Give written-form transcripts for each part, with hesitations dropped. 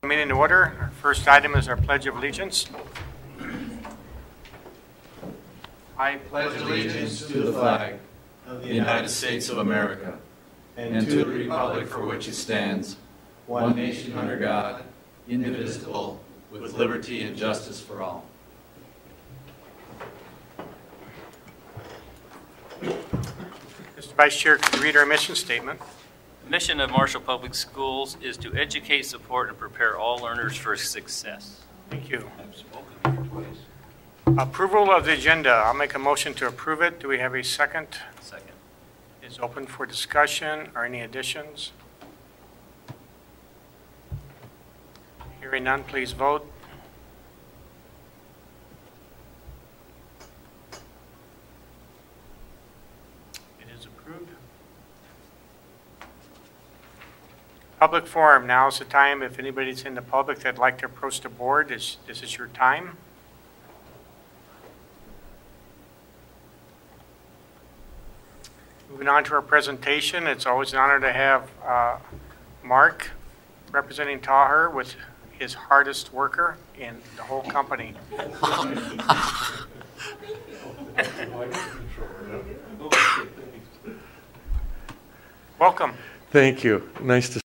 Meeting in order. Our first item is our Pledge of Allegiance. I pledge allegiance to the flag of the United States of America and to the republic for which it stands, one nation under God, indivisible, with liberty and justice for all. Mr. Vice Chair, could you read our mission statement? The mission of Marshall Public Schools is to educate, support, and prepare all learners for success. Thank you. Approval of the agenda. I'll make a motion to approve it. Do we have a second? Second. It is open for discussion or any additions. Hearing none, please vote. It is approved. Public forum. Now is the time. If anybody's in the public that'd like to approach the board, this is your time. Moving on to our presentation, it's always an honor to have Mark representing Taher with his hardest worker in the whole company. Welcome. Thank you. Nice to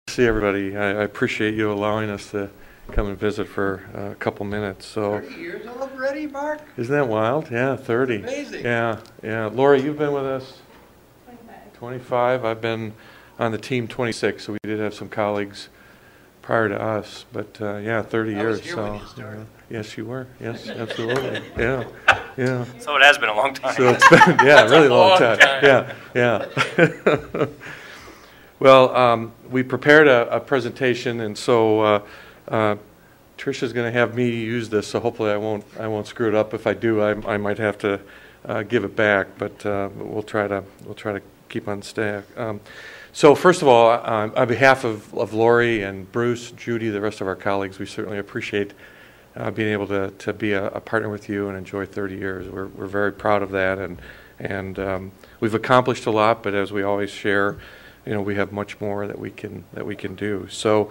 see everybody. I appreciate you allowing us to come and visit for a couple minutes. So 30 years already, Mark? Isn't that wild? Yeah, 30. Amazing. Yeah. Lori, you've been with us? 25. I've been on the team 26, so we did have some colleagues prior to us. But yeah, 30 years. I was here when you started. Yes, you were. Yes, absolutely. Yeah. So it has been a long time. So it's been, yeah, really long time. Yeah. Well, we prepared a presentation, and so Tricia's going to have me use this. So hopefully, I won't screw it up. If I do, I might have to give it back. But we'll try to keep on stack. So first of all, on behalf of Lori and Bruce, Judy, the rest of our colleagues, we certainly appreciate being able to be a partner with you and enjoy 30 years. We're very proud of that, and we've accomplished a lot. But as we always share, we have much more that we can do. So,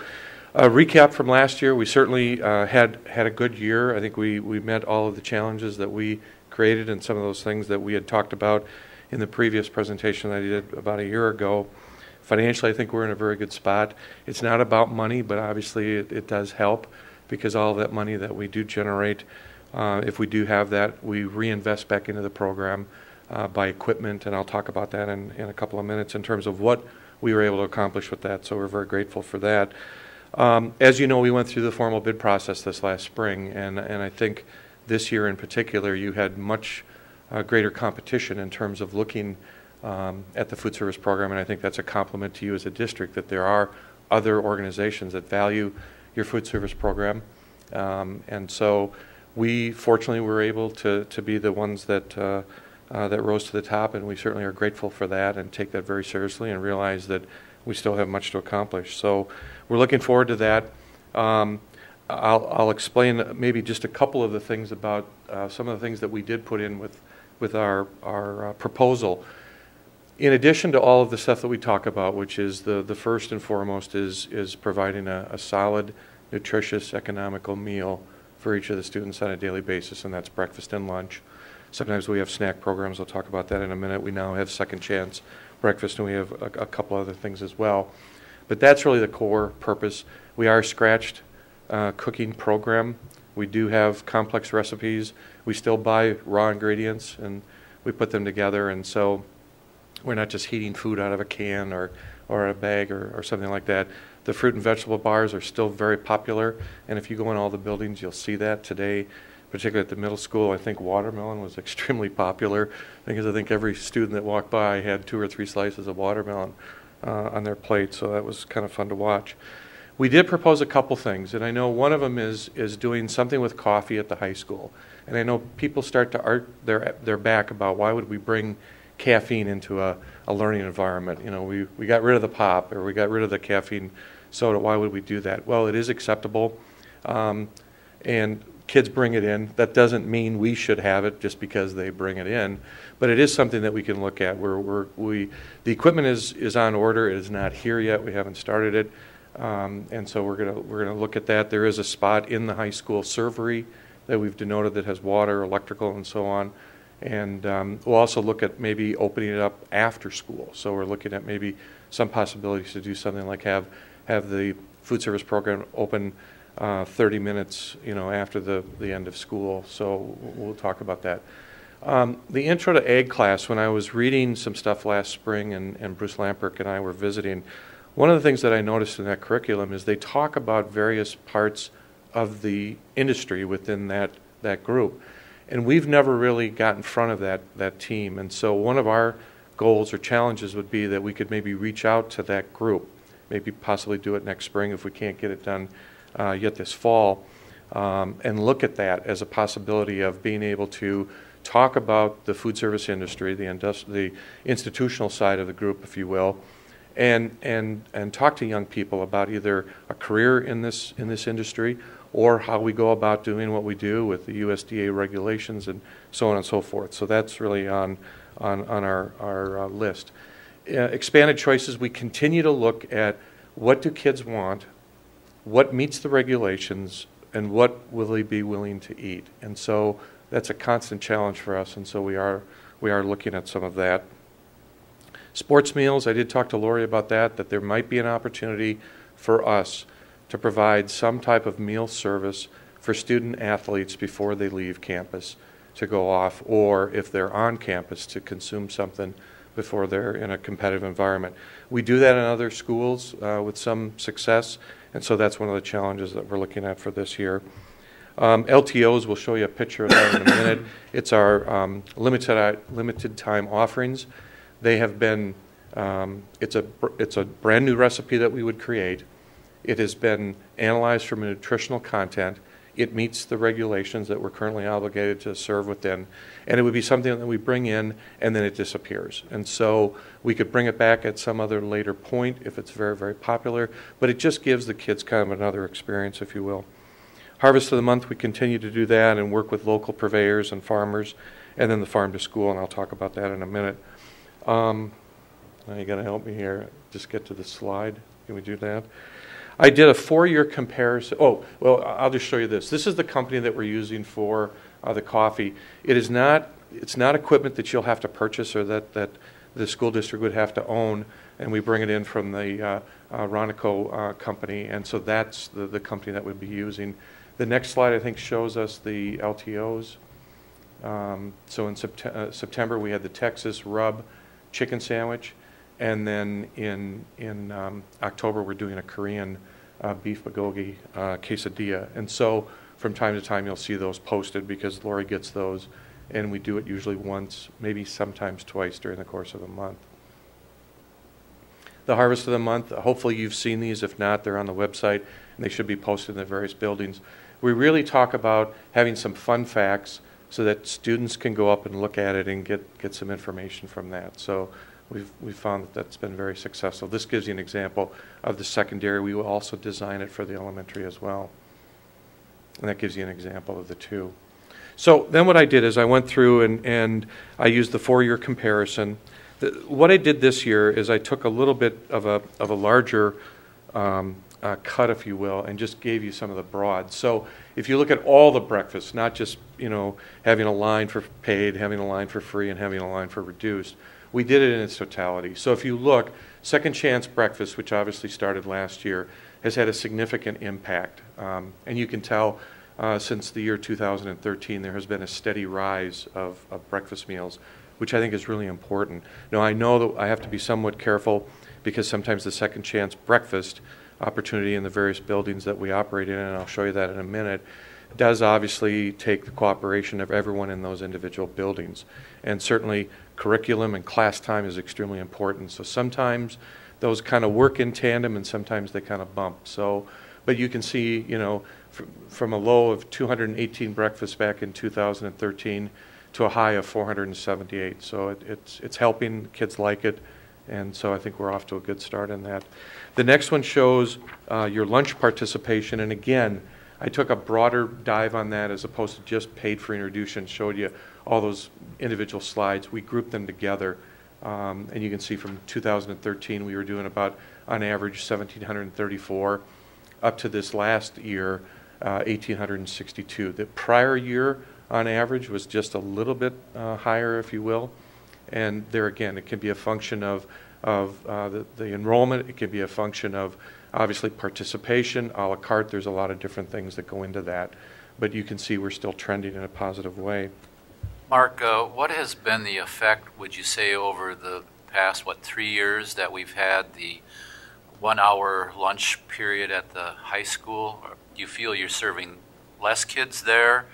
a recap from last year: we certainly had a good year. I think we met all of the challenges that we created and some of those things that we had talked about in the previous presentation that I did about a year ago. Financially, I think we're in a very good spot. It's not about money, but obviously it does help, because all of that money that we do generate, if we do have that, we reinvest back into the program by equipment, and I'll talk about that in a couple of minutes in terms of what we were able to accomplish with that, so we're very grateful for that. As you know, we went through the formal bid process this last spring, and I think this year in particular, you had much greater competition in terms of looking at the food service program, and I think that's a compliment to you as a district, that there are other organizations that value your food service program, and so we fortunately were able to be the ones that rose to the top, and we certainly are grateful for that and take that very seriously and realize that we still have much to accomplish. So we're looking forward to that. I'll explain maybe just a couple of the things about some of the things that we did put in with our proposal. In addition to all of the stuff that we talk about, which is the first and foremost is providing a solid, nutritious, economical meal for each of the students on a daily basis, and that's breakfast and lunch. Sometimes we have snack programs. I'll talk about that in a minute. We now have Second Chance breakfast, and we have a couple other things as well. But that's really the core purpose. We are a scratched cooking program. We do have complex recipes. We still buy raw ingredients, and we put them together, and so we're not just heating food out of a can or a bag or something like that. The fruit and vegetable bars are still very popular, and if you go in all the buildings, you'll see that today, particularly at the middle school. I think watermelon was extremely popular, because I think every student that walked by had 2 or 3 slices of watermelon on their plate, so that was kind of fun to watch. We did propose a couple things, and I know one of them is doing something with coffee at the high school. And I know people start to arc their back about why would we bring caffeine into a learning environment. We got rid of the pop, or we got rid of the caffeine soda. Why would we do that? Well, it is acceptable, and kids bring it in. That doesn't mean we should have it just because they bring it in, but it is something that we can look at. The equipment is on order. It is not here yet. We haven't started it. And so we're gonna look at that. There is a spot in the high school servery that we've denoted that has water, electrical, and so on. And we'll also look at maybe opening it up after school. So we're looking at maybe some possibilities to do something like have the food service program open 30 minutes, after the end of school. So we'll talk about that. The Intro to Ag class, when I was reading some stuff last spring and Bruce Lamperk and I were visiting, one of the things that I noticed in that curriculum is they talk about various parts of the industry within that group. And we've never really got in front of that team. And so one of our goals or challenges would be that we could maybe reach out to that group, maybe possibly do it next spring if we can't get it done yet this fall, and look at that as a possibility of being able to talk about the food service industry, the institutional side of the group, if you will, and talk to young people about either a career in this industry or how we go about doing what we do with the USDA regulations and so on and so forth. So that's really on our list. Expanded choices, we continue to look at what do kids want, what meets the regulations, and what will they be willing to eat. And so that's a constant challenge for us, and so we are looking at some of that. Sports meals, I did talk to Lori about that there might be an opportunity for us to provide some type of meal service for student athletes before they leave campus to go off, or if they're on campus to consume something before they're in a competitive environment. We do that in other schools with some success, and so that's one of the challenges that we're looking at for this year. LTOs, we'll show you a picture of that in a minute. It's our limited time offerings. They have been, it's a brand new recipe that we would create. It has been analyzed from a nutritional content. It meets the regulations that we're currently obligated to serve within. And it would be something that we bring in and then it disappears. And so we could bring it back at some other later point if it's very, very popular. But it just gives the kids kind of another experience, if you will. Harvest of the Month, we continue to do that and work with local purveyors and farmers. And then the Farm to School, and I'll talk about that in a minute. Now you got to help me here. Just get to the slide. Can we do that? I did a 4-year comparison. Oh, well, I'll just show you this. This is the company that we're using for the coffee. It's not equipment that you'll have to purchase or that the school district would have to own, and we bring it in from the Ronico company, and so that's the company that we'd be using. The next slide, I think, shows us the LTOs. So in September, we had the Texas Rub chicken sandwich, and then in October, we're doing a Korean beef bulgogi quesadilla. And so from time to time, you'll see those posted because Lori gets those, and we do it usually once, maybe sometimes twice during the course of a month. The Harvest of the Month, hopefully you've seen these. If not, they're on the website, and they should be posted in the various buildings. We really talk about having some fun facts so that students can go up and look at it and get some information from that. So we've found that that's been very successful. This gives you an example of the secondary. We will also design it for the elementary as well. And that gives you an example of the two. So then what I did is I went through and I used the 4-year comparison. What I did this year is I took a little bit of a larger cut, if you will, and just gave you some of the broad. So if you look at all the breakfasts, not just having a line for paid, having a line for free, and having a line for reduced, we did it in its totality. So if you look, Second Chance Breakfast, which obviously started last year, has had a significant impact. And you can tell since the year 2013, there has been a steady rise of breakfast meals, which I think is really important. Now, I know that I have to be somewhat careful because sometimes the Second Chance Breakfast opportunity in the various buildings that we operate in, and I'll show you that in a minute, does obviously take the cooperation of everyone in those individual buildings. And certainly curriculum and class time is extremely important. So sometimes those kind of work in tandem and sometimes they kind of bump. So, but you can see, from a low of 218 breakfasts back in 2013 to a high of 478. So it's helping, kids like it, and so I think we're off to a good start in that. The next one shows your lunch participation, and again, I took a broader dive on that as opposed to just paid for introduction, showed you all those individual slides. We grouped them together And you can see from 2013, we were doing about, on average, 1,734, up to this last year, 1,862. The prior year, on average, was just a little bit higher, if you will. And there again, it can be a function of the enrollment. It can be a function of, obviously, participation, a la carte. There's a lot of different things that go into that. But you can see we're still trending in a positive way. Mark, what has been the effect, would you say, over the past, 3 years that we've had the 1 hour lunch period at the high school? Do you feel you're serving less kids there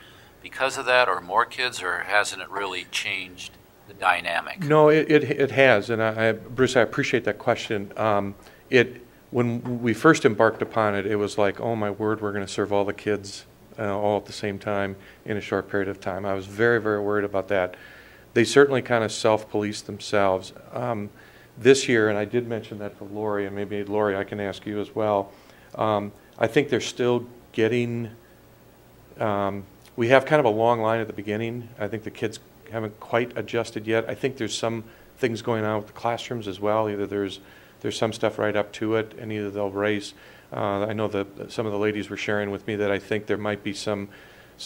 because of that, or more kids, or hasn't it really changed the dynamic? No, it has, and Bruce, I appreciate that question. When we first embarked upon it, it was like, oh my word, we're going to serve all the kids all at the same time in a short period of time. I was very, very worried about that. They certainly kind of self-police themselves. This year, and I did mention that to Lori, and maybe Lori, I can ask you as well. I think they're still getting. We have kind of a long line at the beginning. I think the kids haven't quite adjusted yet. I think there's some things going on with the classrooms as well. Either there's some stuff right up to it, and either they'll race. I know that some of the ladies were sharing with me that I think there might be some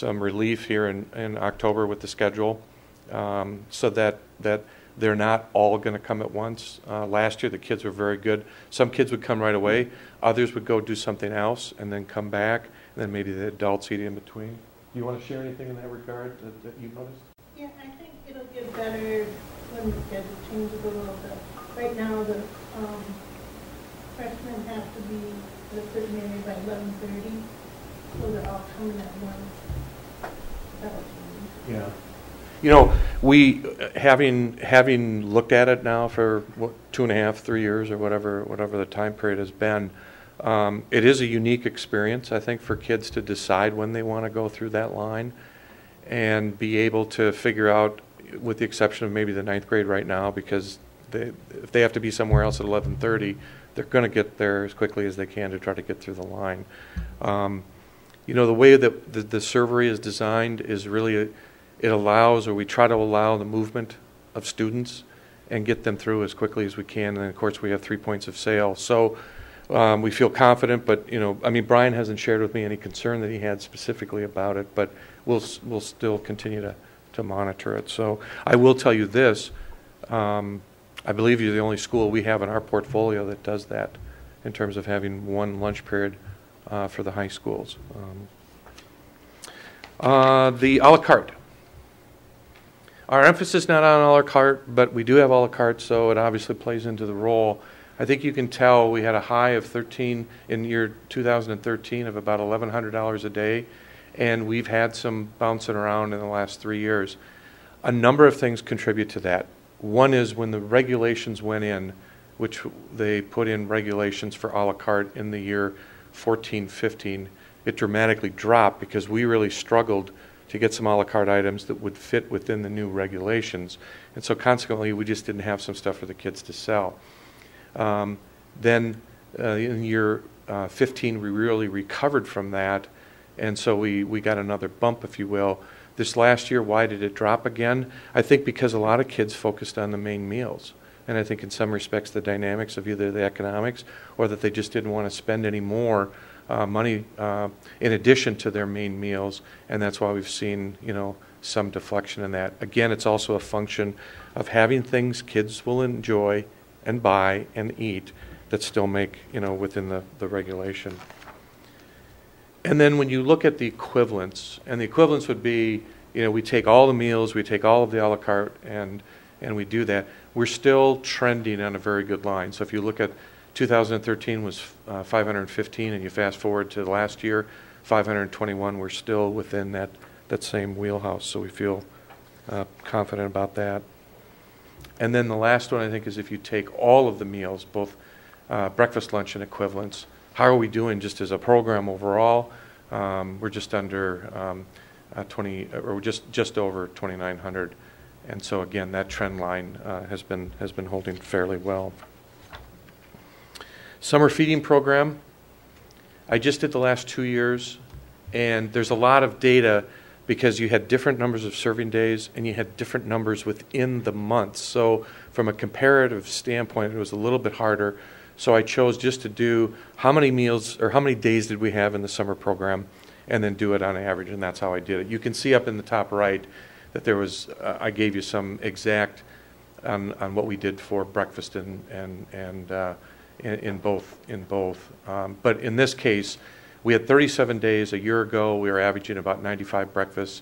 relief here in October with the schedule, so that they're not all going to come at once. Last year the kids were very good. Some kids would come right away. Others would go do something else and then come back, and then maybe the adults eat in between. Do you want to share anything in that regard that you've noticed? Yeah, I think it'll get better when the schedule changes a little bit. Right now, the freshmen have to be at a certain area by 11:30, so they're all coming at once. That'll change. Yeah. You know, we having looked at it now for 2.5, 3 years, or whatever the time period has been. It is a unique experience, I think, for kids to decide when they want to go through that line and be able to figure out, with the exception of maybe the 9th grade right now, because if they have to be somewhere else at 11:30, they're going to get there as quickly as they can to try to get through the line. You know, the way that the servery is designed is really, it allows, or we try to allow, the movement of students and get them through as quickly as we can. And of course, we have 3 points of sale. So we feel confident, but, you know, I mean, Brian hasn't shared with me any concern that he had specifically about it, but we'll still continue to monitor it. So I will tell you this, I believe you're the only school we have in our portfolio that does that in terms of having one lunch period for the high schools. The a la carte. Our emphasis not on a la carte, but we do have a la carte, so it obviously plays into the role. I think you can tell we had a high of 13 in year 2013 of about $1,100 a day, and we've had some bouncing around in the last 3 years. A number of things contribute to that. One is when the regulations went in, which they put in regulations for a la carte in the year 14-15, it dramatically dropped because we really struggled to get some a la carte items that would fit within the new regulations. And so consequently, we just didn't have some stuff for the kids to sell. Then in year 15, we really recovered from that, and so we got another bump, if you will. This last year, why did it drop again? I think because a lot of kids focused on the main meals. And I think in some respects the dynamics of either the economics or that they just didn't want to spend any more money in addition to their main meals. And that's why we've seen, you know, some deflection in that. Again, it's also a function of having things kids will enjoy and buy and eat that still make, you know, within the regulation. And then when you look at the equivalents, and the equivalents would be, you know, we take all the meals, we take all of the a la carte, and we do that. We're still trending on a very good line. So if you look at 2013 was 515, and you fast forward to last year, 521, we're still within that same wheelhouse. So we feel confident about that. And then the last one, I think, is if you take all of the meals, both breakfast, lunch, and equivalents, how are we doing just as a program overall? We're just under 20, or just over 2,900, and so again, that trend line has been holding fairly well. Summer feeding program. I just did the last 2 years, and there's a lot of data because you had different numbers of serving days and you had different numbers within the months. So from a comparative standpoint, it was a little bit harder. So I chose just to do how many meals or how many days did we have in the summer program, and then do it on average, and that's how I did it. You can see up in the top right that there was, I gave you some exact on what we did for breakfast and in both. But in this case, we had 37 days. A year ago, we were averaging about 95 breakfasts,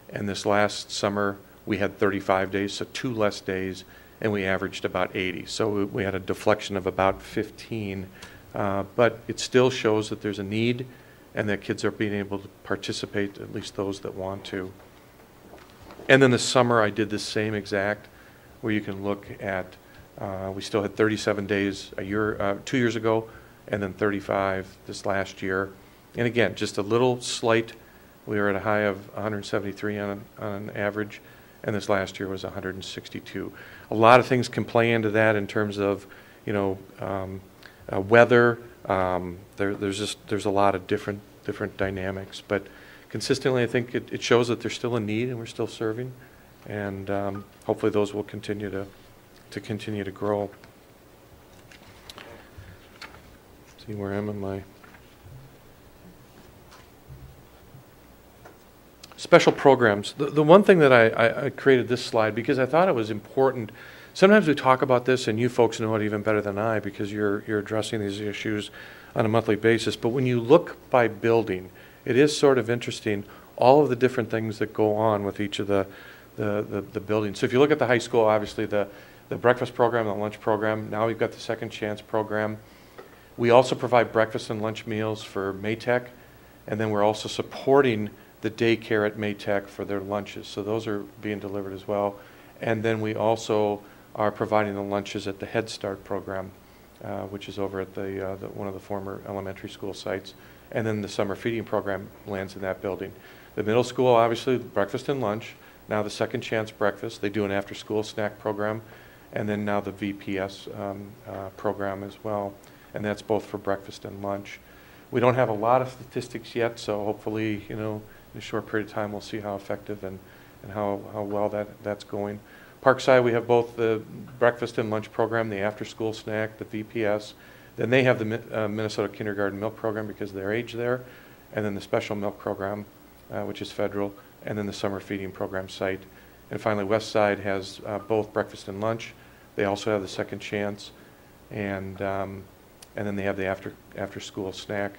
and this last summer, we had 35 days, so 2 less days, and we averaged about 80. So we had a deflection of about 15, but it still shows that there's a need and that kids are being able to participate, at least those that want to. And then this summer, I did the same exact, where you can look at, we still had 37 days 2 years ago, and then 35 this last year. And again, just a little slight, we were at a high of 173 on an average, and this last year was 162. A lot of things can play into that in terms of, weather. There's a lot of different dynamics, but consistently, I think it shows that there's still a need, and we're still serving, and hopefully those will continue to grow. See, where am I? Special programs. The one thing that I created this slide because I thought it was important. Sometimes we talk about this, and you folks know it even better than I because you're addressing these issues on a monthly basis. But when you look by building, it is sort of interesting, all of the different things that go on with each of the buildings. So if you look at the high school, obviously the breakfast program, the lunch program. Now we've got the Second Chance program. We also provide breakfast and lunch meals for Maytech, and then we're also supporting the daycare at Maytech for their lunches. So those are being delivered as well. And then we also are providing the lunches at the Head Start program, which is over at one of the former elementary school sites. And then the summer feeding program lands in that building. The middle school, obviously, breakfast and lunch. Now the Second Chance breakfast. They do an after-school snack program. And then now the VPS program as well. And that's both for breakfast and lunch. We don't have a lot of statistics yet, so hopefully, in a short period of time, we'll see how effective and how well that's going. Parkside, we have both the breakfast and lunch program, the after-school snack, the VPS. Then they have the Minnesota Kindergarten Milk Program because of their age there, and then the Special Milk Program, which is federal, and then the Summer Feeding Program site. And finally, Westside has both breakfast and lunch. They also have the Second Chance, and then they have the after-school snack.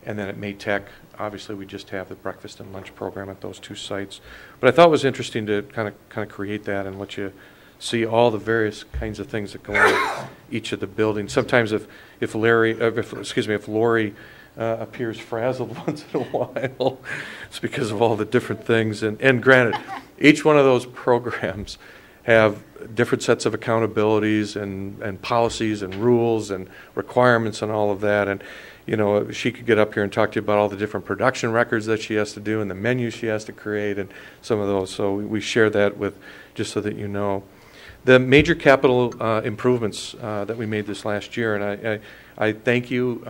And then at Maytech, obviously, we just have the breakfast and lunch program at those 2 sites. But I thought it was interesting to kind of create that and let you see all the various kinds of things that go on in each of the buildings. Sometimes if Lori appears frazzled once in a while, it's because of all the different things. And granted, each one of those programs have different sets of accountabilities and policies and rules and requirements and all of that. And she could get up here and talk to you about all the different production records that she has to do and the menus she has to create and some of those. So we share that with, just so that you know. The major capital improvements that we made this last year, and I thank you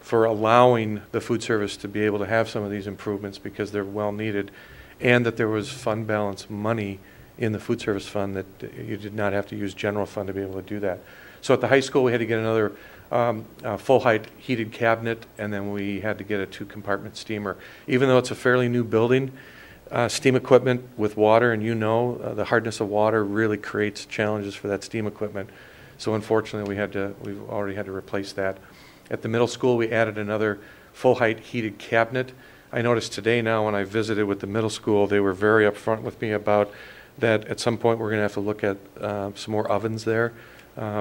for allowing the food service to be able to have some of these improvements because they're well needed, and that there was fund balance money in the food service fund that you did not have to use general fund to be able to do that. So at the high school, we had to get another full-height heated cabinet, and then we had to get a 2-compartment steamer. Even though it's a fairly new building, steam equipment with water, and the hardness of water really creates challenges for that steam equipment. So unfortunately, we've already had to replace that. At the middle school, we added another full-height heated cabinet. I noticed today now when I visited with the middle school, they were very upfront with me about that at some point we're going to have to look at some more ovens there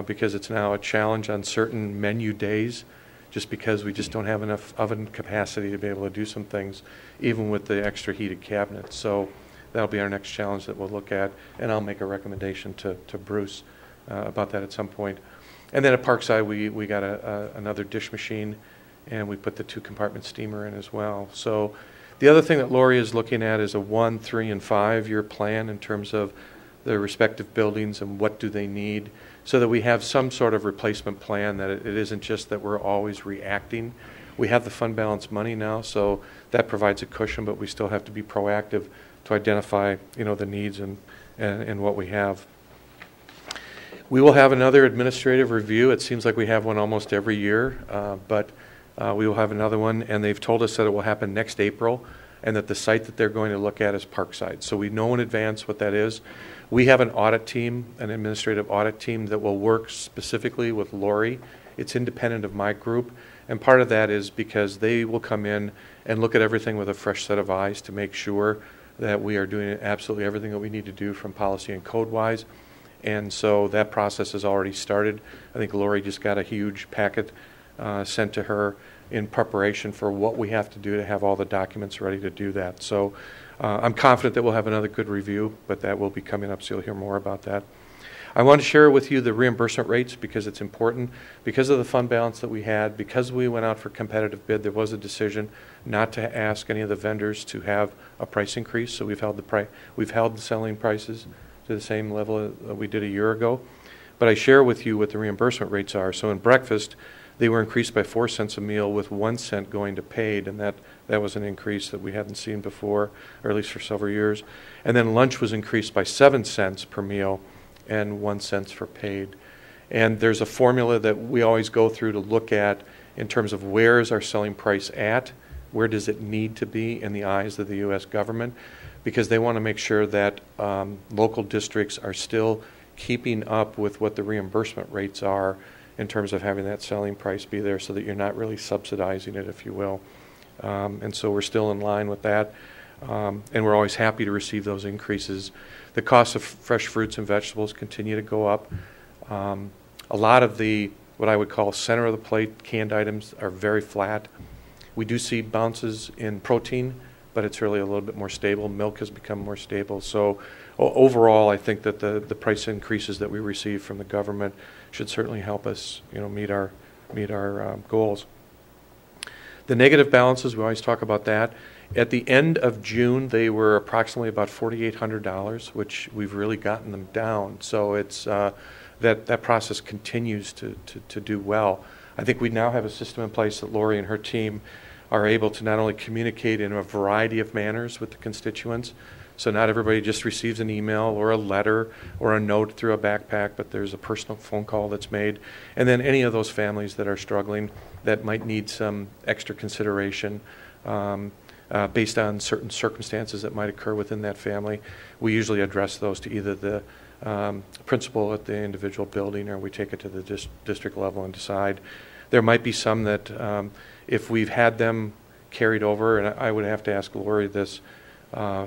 because it's now a challenge on certain menu days just because we just don't have enough oven capacity to be able to do some things, even with the extra heated cabinet. So that'll be our next challenge that we'll look at, and I'll make a recommendation to Bruce about that at some point. And then at Parkside, we got another dish machine, and we put the 2-compartment steamer in as well. So the other thing that Lori is looking at is a 1, 3, and 5-year plan in terms of the respective buildings and what do they need, so that we have some sort of replacement plan, that it isn't just that we're always reacting. We have the fund balance money now, so that provides a cushion, but we still have to be proactive to identify, the needs and what we have. We will have another administrative review. It seems like we have one almost every year, but we will have another one, and they've told us that it will happen next April, and that the site that they're going to look at is Parkside. So we know in advance what that is. We have an audit team, an administrative audit team that will work specifically with Lori. It's independent of my group, and part of that is because they will come in and look at everything with a fresh set of eyes to make sure that we are doing absolutely everything that we need to do from policy and code-wise. And so that process has already started. I think Lori just got a huge packet sent to her in preparation for what we have to do to have all the documents ready to do that. So I'm confident that we'll have another good review, but that will be coming up, so you'll hear more about that. I want to share with you the reimbursement rates because it's important. Because of the fund balance that we had, because we went out for competitive bid, there was a decision not to ask any of the vendors to have a price increase. So we've held the selling prices to the same level that we did a year ago. But I share with you what the reimbursement rates are. So in breakfast, they were increased by 4 cents a meal, with 1 cent going to paid, and that was an increase that we hadn't seen before, or at least for several years. And then lunch was increased by 7 cents per meal and 1 cent for paid. And there's a formula that we always go through to look at in terms of where is our selling price at, where does it need to be in the eyes of the U.S. government, because they want to make sure that local districts are still keeping up with what the reimbursement rates are in terms of having that selling price be there, so that you're not really subsidizing it, if you will. And so we're still in line with that, and we're always happy to receive those increases. The cost of fresh fruits and vegetables continue to go up. A lot of the, what I would call center of the plate canned items are very flat. We do see bounces in protein, but it's really a little bit more stable. Milk has become more stable. So overall, I think that the price increases that we receive from the government should certainly help us, meet our goals. The negative balances, we always talk about that. At the end of June, they were approximately about $4,800, which we've really gotten them down. So it's that process continues to do well. I think we now have a system in place that Lori and her team are able to not only communicate in a variety of manners with the constituents, so not everybody just receives an email or a letter or a note through a backpack, but there's a personal phone call that's made. And then any of those families that are struggling that might need some extra consideration based on certain circumstances that might occur within that family, we usually address those to either the principal at the individual building, or we take it to the district level and decide. There might be some that if we've had them carried over, and I would have to ask Lori this,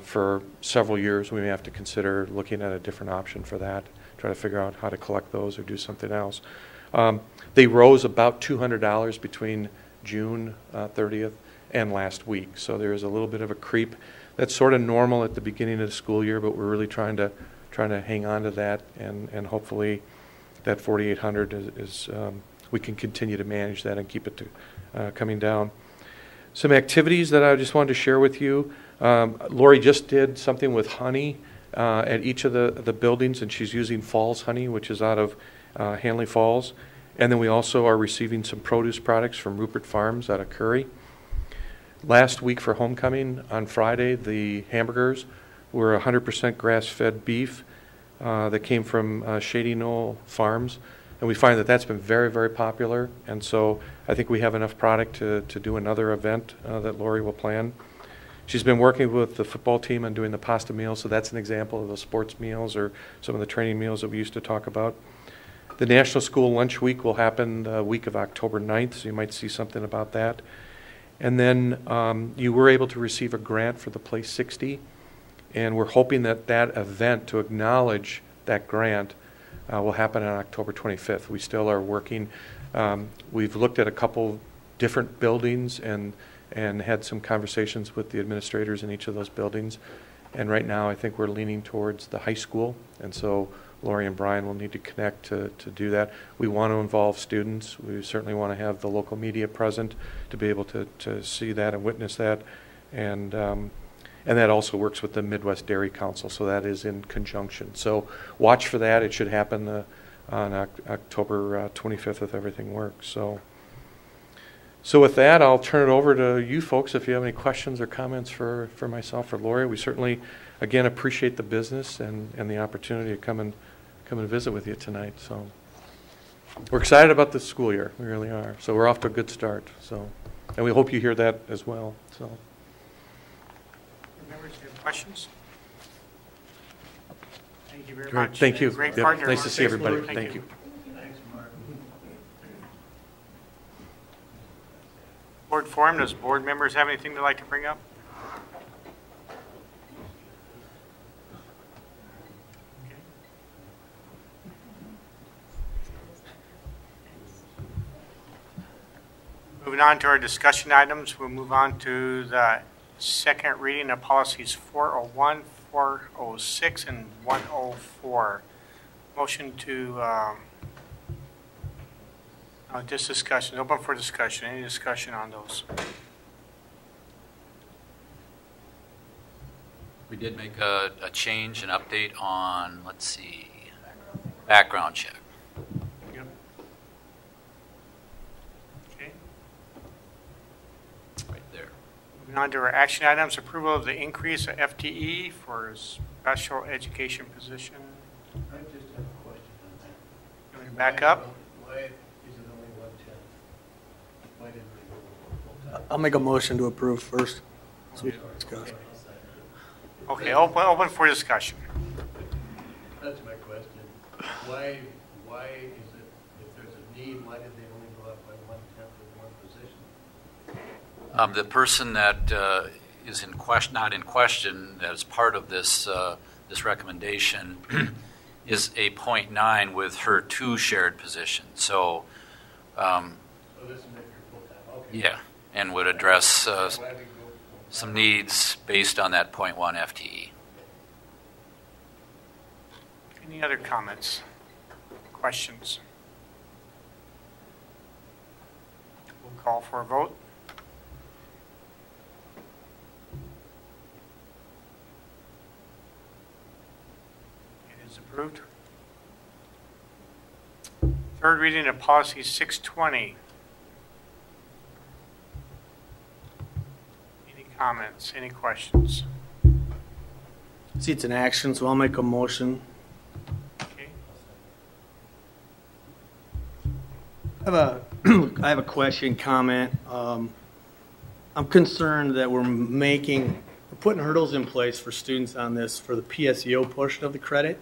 for several years, we may have to consider looking at a different option for that, try to figure out how to collect those or do something else. They rose about $200 between June 30th and last week, so there is a little bit of a creep. That's sort of normal at the beginning of the school year, but we're really trying to hang on to that, and hopefully that 4,800 is we can continue to manage that and keep it to coming down. Some activities that I just wanted to share with you. Lori just did something with honey at each of the buildings, and she's using Falls honey, which is out of Hanley Falls. And then we also are receiving some produce products from Rupert Farms out of Curry. Last week for homecoming on Friday, the hamburgers were 100% grass-fed beef that came from Shady Knoll Farms. And we find that that's been very, very popular. And so I think we have enough product to do another event that Lori will plan. She's been working with the football team on doing the pasta meals, so that's an example of the sports meals or some of the training meals that we used to talk about. The National School Lunch Week will happen the week of October 9th, so you might see something about that. And then you were able to receive a grant for the Play 60, and we're hoping that that event to acknowledge that grant will happen on October 25th. We still are working. We've looked at a couple different buildings and had some conversations with the administrators in each of those buildings. And right now I think we're leaning towards the high school, and so Lori and Brian will need to connect to do that. We want to involve students. We certainly want to have the local media present to be able to see that and witness that. And that also works with the Midwest Dairy Council, so that is in conjunction. So watch for that. It should happen on October 25th if everything works. So So with that, I'll turn it over to you folks if you have any questions or comments for myself or Lori. We certainly, again, appreciate the business and the opportunity to come and visit with you tonight. So we're excited about this school year. We really are. So we're off to a good start. So, and we hope you hear that as well. So, Members, you have questions? Thank you very great. much. Thank you. Great Yep. partner. Nice to see everybody. Thank Thank you. Thanks, Mark. Board forum, does board members have anything they'd like to bring up? Okay. Moving on to our discussion items, we'll move on to the second reading of policies 401, 406, and 104. Motion to, just discussion, open for discussion. Any discussion on those? We did make a change, an update on, let's see, background check. Yep. Okay. Right there. Moving on to our action items, approval of the increase of FTE for special education position. I just have a question on that. You want to back up? Why is it only 1/10? Why didn't we go full-time? I'll make a motion to approve first. So we can discuss. Okay, open for discussion. That's my question. Why is it, if there's a need, why did they only go up by 1/10 of one position? The person that is in question, not in question, as part of this this recommendation, is a .9 with her 2 shared positions. So, So this is if you're full-time, okay. yeah, and would address Why we go full-time? some needs based on that .1 FTE. Any other comments, questions? We'll call for a vote. It is approved. Third reading of policy 620. Any comments, any questions? See, it's an action, so I'll make a motion. Okay. I have a question, comment. I'm concerned that we're putting hurdles in place for students on this for the PSEO portion of the credit.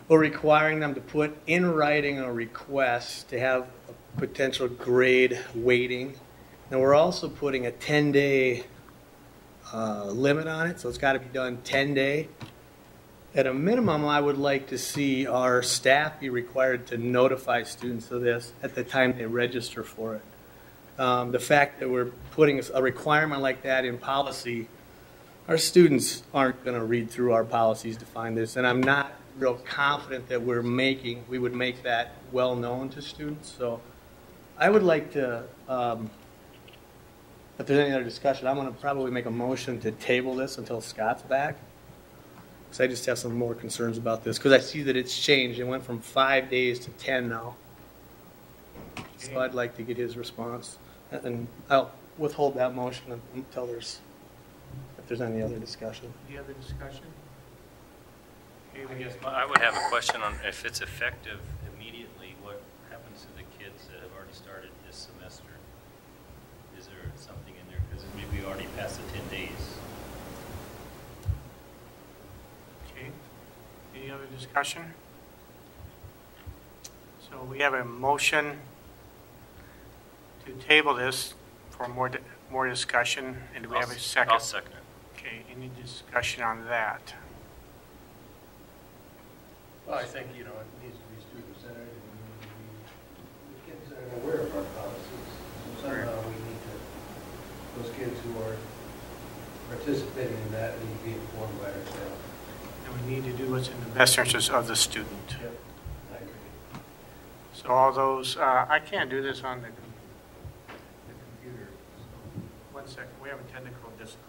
We're requiring them to put in writing a request to have a potential grade weighting. And we're also putting a 10-day limit on it, so it's got to be done 10-day. At a minimum, I would like to see our staff be required to notify students of this at the time they register for it. The fact that we're putting a requirement like that in policy, our students aren't going to read through our policies to find this, and I'm not real confident that we would make that well known to students. So I would like to, if there's any other discussion, I'm going to probably make a motion to table this until Scott's back. Because I just have some more concerns about this, because I see that it's changed. It went from 5 days to 10 now. So I'd like to get his response. And I'll withhold that motion until if there's any other discussion. Any other discussion? Okay, I guess I would have a question on if it's effective immediately, what happens to the kids that have already started this semester? Is there something in there? Because maybe we already passed the 10 days. Okay. Any other discussion? So we have a motion to table this for more discussion, and do we have a second? I'll second it. Okay, any discussion on that? Well, I think, it needs to be student-centered, and the kids are aware of our policies. So somehow we need to, those kids who are participating in that need to be informed by our staff. And we need to do what's in the best interest of the student. Yep, I agree. So all those, I can't do this on the computer. So 1 second, we have a technical difficulty.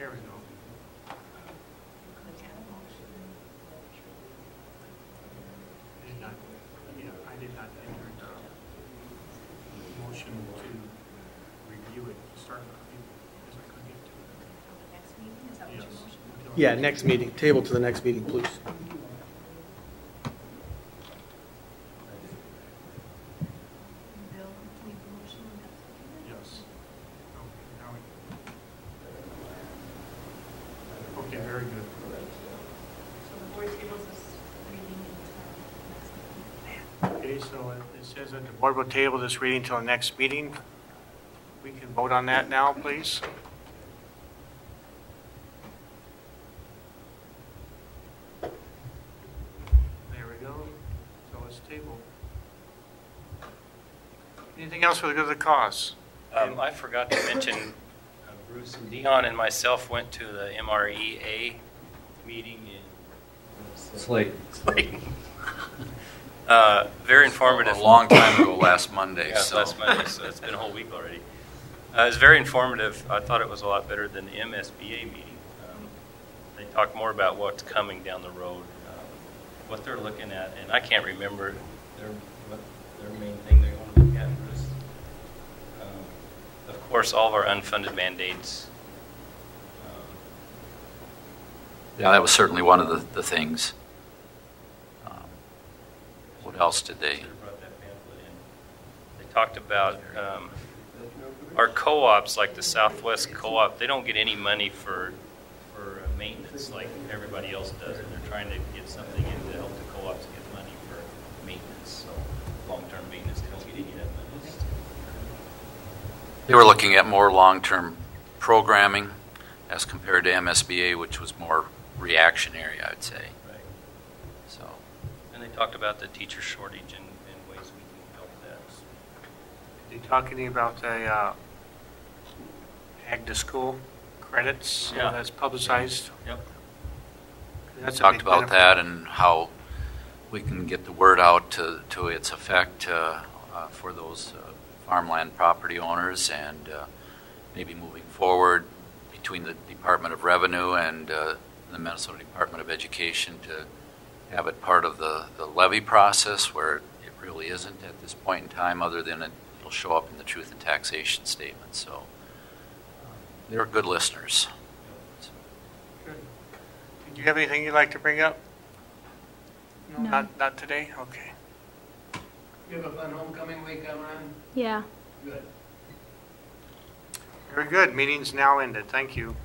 There we go. I did not, yeah, I did not enter the motion to review it, to start the review, because I couldn't get to it. Next meeting, is that what your Yes. motion? Yeah, next meeting, table to the next meeting, please. Bill, make the motion and that's Yes. Okay, very good. So the board tables this reading until next meeting. Okay, so it says that the board will table this reading until the next meeting. We can vote on that now, please. There we go. So it's tabled. Anything else for the good of the cause? I forgot to mention, Bruce and Dion and myself went to the MREA meeting in Slate. Slate. Very informative. A long time ago, last Monday. Yeah, so. last Monday, so it's been a whole week already. It was very informative. I thought it was a lot better than the MSBA meeting. They talked more about what's coming down the road, what they're looking at, and I can't remember what their main thing they want to look at. Bruce. Of course, all of our unfunded mandates. Yeah, that was certainly one of the things. What else did they? Brought that pamphlet in. They talked about our co-ops, like the Southwest Co-op. They don't get any money for maintenance like everybody else does, and they're trying to get something in to help the co-ops get money for maintenance. So long-term maintenance, they don't get any of that money. They were looking at more long-term programming as compared to MSBA, which was more reactionary, I would say. Right. So. And they talked about the teacher shortage and ways we can help that. Did you talk any about the ag to school credits? Yeah. That's publicized. Yep. That's a Talked big about benefit. that and how we can get the word out to its effect for those farmland property owners, and maybe moving forward between the Department of Revenue and the Minnesota Department of Education to have it part of the levy process, where it really isn't at this point in time, other than it'll show up in the truth in taxation statement. So they were good listeners. Good. Did you have anything you'd like to bring up? No. Not today? Okay. You have a fun homecoming week coming on? Yeah. Good. Very good. Meeting's now ended. Thank you.